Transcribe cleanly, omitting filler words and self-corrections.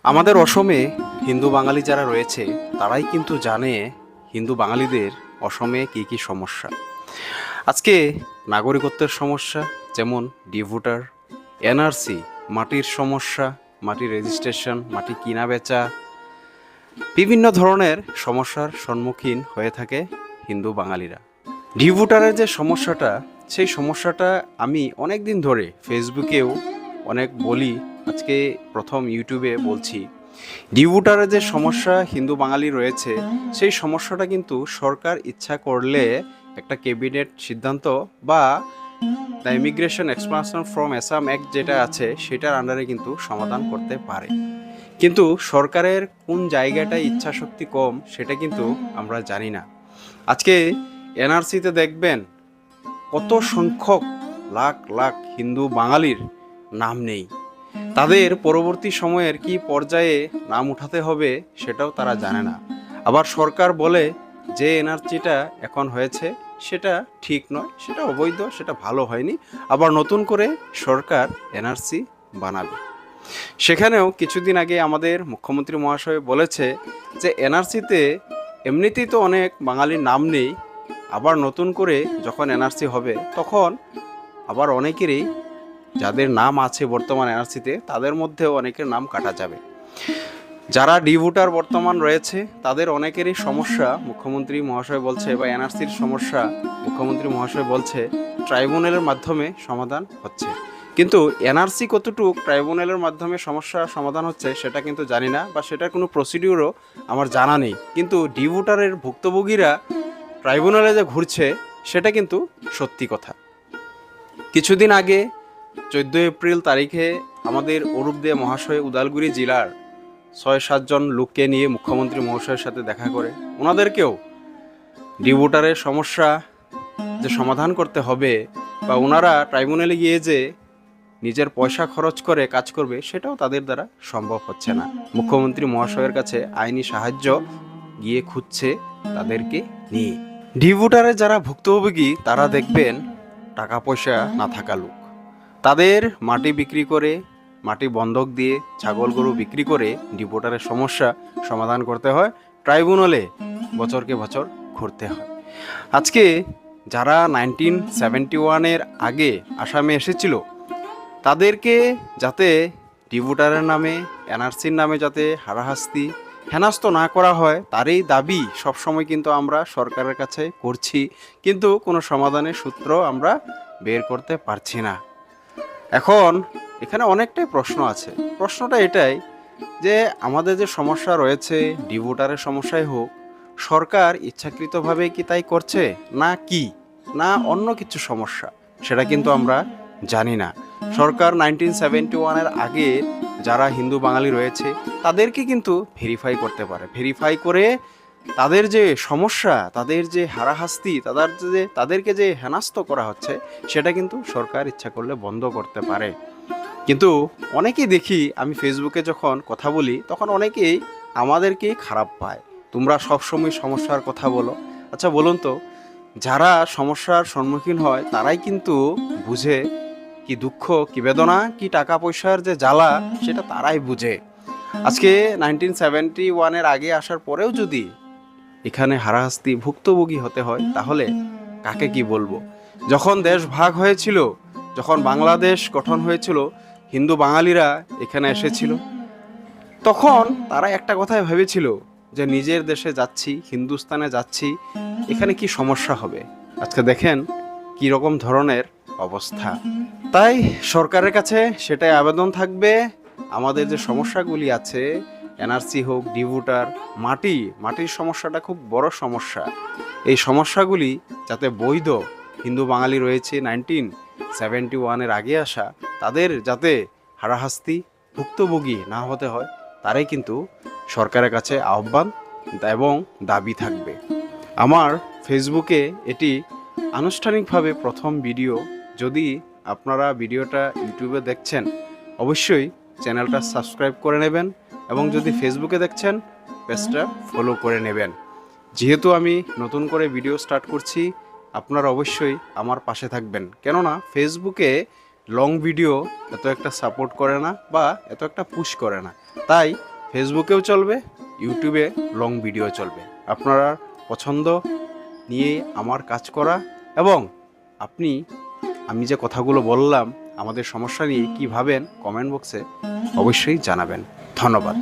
আমাদের অসমে হিন্দু বাঙালি যারা রয়েছে তারাই কিন্তু জানে হিন্দু বাঙালিদের অসমে কী কী সমস্যা। আজকে নাগরিকত্বের সমস্যা, যেমন ডি ভোটার, এনআরসি, মাটির সমস্যা, মাটি রেজিস্ট্রেশন, মাটি কিনা বেচা, বিভিন্ন ধরনের সমস্যার সম্মুখীন হয়ে থাকে হিন্দু বাঙালিরা। ডি ভোটারের যে সমস্যাটা, সেই সমস্যাটা আমি অনেক দিন ধরে ফেসবুকেও অনেক বলি, আজকে প্রথম ইউটিউবে বলছি। ডি ভোটারের যে সমস্যা হিন্দু বাঙালি রয়েছে, সেই সমস্যাটা কিন্তু সরকার ইচ্ছা করলে একটা ক্যাবিনেট সিদ্ধান্ত বা the immigration expansion from Assam act যেটা আছে সেটার আন্ডারে কিন্তু সমাধান করতে পারে। কিন্তু সরকারের কোন জায়গাটায় ইচ্ছা শক্তি কম সেটা কিন্তু আমরা জানি না। আজকে এনআরসিতে দেখবেন কত সংখ্যক লাখ লাখ হিন্দু বাঙালির নাম নেই। তাদের পরবর্তী সময়ের কি পর্যায়ে নাম উঠাতে হবে সেটাও তারা জানে না। আবার সরকার বলে যে এনআরসিটা এখন হয়েছে সেটা ঠিক নয়, সেটা অবৈধ, সেটা ভালো হয়নি, আবার নতুন করে সরকার এনআরসি বানাবে। সেখানেও কিছুদিন আগে আমাদের মুখ্যমন্ত্রী মহাশয় বলেছে যে এনআরসিতে এমনিতেই তো অনেক বাঙালির নাম নেই, আবার নতুন করে যখন এনআরসি হবে তখন আবার অনেকেরই যাদের নাম আছে বর্তমান এনআরসিতে তাদের মধ্যেও অনেকের নাম কাটা যাবে। যারা ডি ভোটার বর্তমান রয়েছে তাদের অনেকেরই সমস্যা মুখ্যমন্ত্রী মহাশয় বলছে, বা এনআরসির সমস্যা মুখ্যমন্ত্রী মহাশয় বলছে ট্রাইব্যুনালের মাধ্যমে সমাধান হচ্ছে। কিন্তু এনআরসি কতটুকু ট্রাইব্যুনালের মাধ্যমে সমস্যা সমাধান হচ্ছে সেটা কিন্তু জানি না, বা সেটার কোনো প্রসিডিউরও আমার জানা নেই। কিন্তু ডি ভোটারের ভুক্তভোগীরা ট্রাইব্যুনালে যে ঘুরছে সেটা কিন্তু সত্যি কথা। কিছুদিন আগে 14 এপ্রিল তারিখে আমাদের অরূপ দে মহাশয় উদালগুড়ি জেলার 6-7 জন লোককে নিয়ে মুখ্যমন্ত্রী মহাশয়ের সাথে দেখা করে ওনাদেরকেও ডি ভোটারের সমস্যা যে সমাধান করতে হবে, বা ওনারা ট্রাইব্যুনালে গিয়ে যে নিজের পয়সা খরচ করে কাজ করবে সেটাও তাদের দ্বারা সম্ভব হচ্ছে না। মুখ্যমন্ত্রী মহাশয়ের কাছে আইনি সাহায্য গিয়ে খুঁজছে তাদেরকে নিয়ে। ডি ভোটারের যারা ভুক্তভোগী তারা দেখবেন টাকা পয়সা না থাকা লোক, তাদের মাটি বিক্রি করে, মাটি বন্ধক দিয়ে, ছাগল গরু বিক্রি করে ডি ভোটারের সমস্যা সমাধান করতে হয়, ট্রাইব্যুনালে বছরকে বছর ঘুরতে হয়। আজকে যারা 1971-এর আগে আসামে এসেছিল তাদেরকে যাতে ডি ভোটারের নামে, এনআরসির নামে যাতে হারাহাস্তি হেনাস্ত না করা হয় তারই দাবি সবসময় কিন্তু আমরা সরকারের কাছে করছি, কিন্তু কোনো সমাধানের সূত্র আমরা বের করতে পারছি না। এখন এখানে অনেকটাই প্রশ্ন আছে। প্রশ্নটা এটাই যে আমাদের যে সমস্যা রয়েছে ডি ভোটারের সমস্যাই হোক, সরকার ইচ্ছাকৃতভাবে কি তাই করছে, না কি না অন্য কিছু সমস্যা, সেটা কিন্তু আমরা জানি না। সরকার 1971-এর আগে যারা হিন্দু বাঙালি রয়েছে তাদেরকে কিন্তু ভেরিফাই করতে পারে। ভেরিফাই করে তাদের যে সমস্যা, তাদের যে হারাহাস্তি, তাদেরকে যে হেনাস্ত করা হচ্ছে সেটা কিন্তু সরকার ইচ্ছা করলে বন্ধ করতে পারে। কিন্তু অনেকেই দেখি, আমি ফেসবুকে যখন কথা বলি তখন অনেকেই আমাদেরকেই খারাপ পায়, তোমরা সবসময় সমস্যার কথা বলো। আচ্ছা বলুন তো, যারা সমস্যার সম্মুখীন হয় তারাই কিন্তু বুঝে কি দুঃখ, কি বেদনা, কি টাকা পয়সার যে জ্বালা সেটা তারাই বুঝে। আজকে 1971-এর আগে আসার পরেও যদি এখানে হারাহাস্তি ভুক্তভোগী হতে হয় তাহলে কাকে কি বলবো। যখন দেশ ভাগ হয়েছিল, যখন বাংলাদেশ গঠন হয়েছিল, হিন্দু বাঙালিরা এখানে এসেছিল, তখন তারা একটা কথাই ভেবেছিল যে নিজের দেশে যাচ্ছি, হিন্দুস্তানে যাচ্ছি, এখানে কি সমস্যা হবে। আজকে দেখেন কি রকম ধরনের অবস্থা। তাই সরকারের কাছে সেটাই আবেদন থাকবে, আমাদের যে সমস্যাগুলি আছে, এনআরসি হোক, ডি ভোটার, মাটির সমস্যাটা খুব বড় সমস্যা। এই সমস্যাগুলি যাতে বৈধ হিন্দু বাঙালি রয়েছে 1971-এর আগে আসা, তাদের যাতে হারাহাস্তি ভুক্তভোগী না হতে হয় তারাই কিন্তু সরকারের কাছে আহ্বান এবং দাবি থাকবে। আমার ফেসবুকে এটি আনুষ্ঠানিকভাবে প্রথম ভিডিও। যদি আপনারা ভিডিওটা ইউটিউবে দেখছেন অবশ্যই চ্যানেলটা সাবস্ক্রাইব করে নেবেন, এবং যদি ফেসবুকে দেখছেন পেজটা ফলো করে নেবেন। যেহেতু আমি নতুন করে ভিডিও স্টার্ট করছি, আপনারা অবশ্যই আমার পাশে থাকবেন, কেননা ফেসবুকে লং ভিডিও এত একটা সাপোর্ট করে না বা এত একটা পুশ করে না। তাই ফেসবুকেও চলবে, ইউটিউবে লং ভিডিও চলবে। আপনারা পছন্দ নিয়ে আমার কাজ করা, এবং আমি যে কথাগুলো বললাম আমাদের সমস্যা নিয়ে কী ভাবেন কমেন্ট বক্সে অবশ্যই জানাবেন। ধন্যবাদ।